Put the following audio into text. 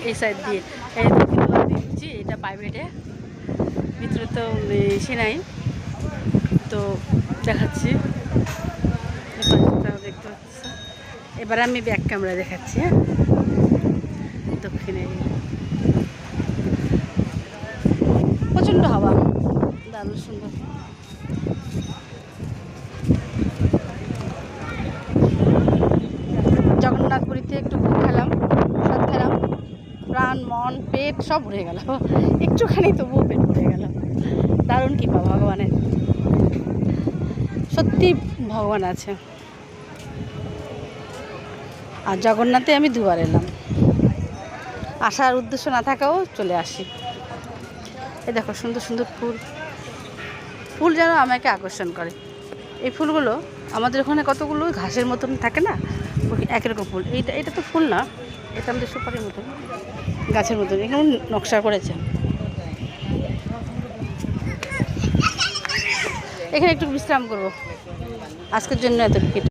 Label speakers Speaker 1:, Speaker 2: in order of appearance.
Speaker 1: এই সাইড দিয়ে এই দিচ্ছি, এটা প্রাইভেটে, ভিতরে তো এসে নাই, তো দেখাচ্ছি। দেখতে পাচ্ছি। এবার আমি ব্যাক ক্যামেরা দেখাচ্ছি। হ্যাঁ, দক্ষিণে প্রচণ্ড হাওয়া, দারুণ সুন্দর। জগন্নাথপুরীতে একটু খেলাম, সব খেলাম, প্রাণ মন পেট সব ভরে গেল, একটুখানি তবুও পেট ভরে গেল। দারুণ কৃপা ভগবানের, সত্যি ভগবান আছে। আর জগন্নাথে আমি দুবার এলাম, আসার উদ্দেশ্য না থাকাও চলে আসি। এই দেখো সুন্দর সুন্দর ফুল, ফুল যেন আমাকে আকর্ষণ করে। এই ফুলগুলো আমাদের ওখানে কতগুলো ঘাসের মতন থাকে না, একরকম ফুল। এটা তো ফুল না, এটা আমাদের সুপারির মতন, গাছের মতন, এখানে নকশা করেছে। এখানে একটু বিশ্রাম করবো, আজকের জন্য এতটুকু।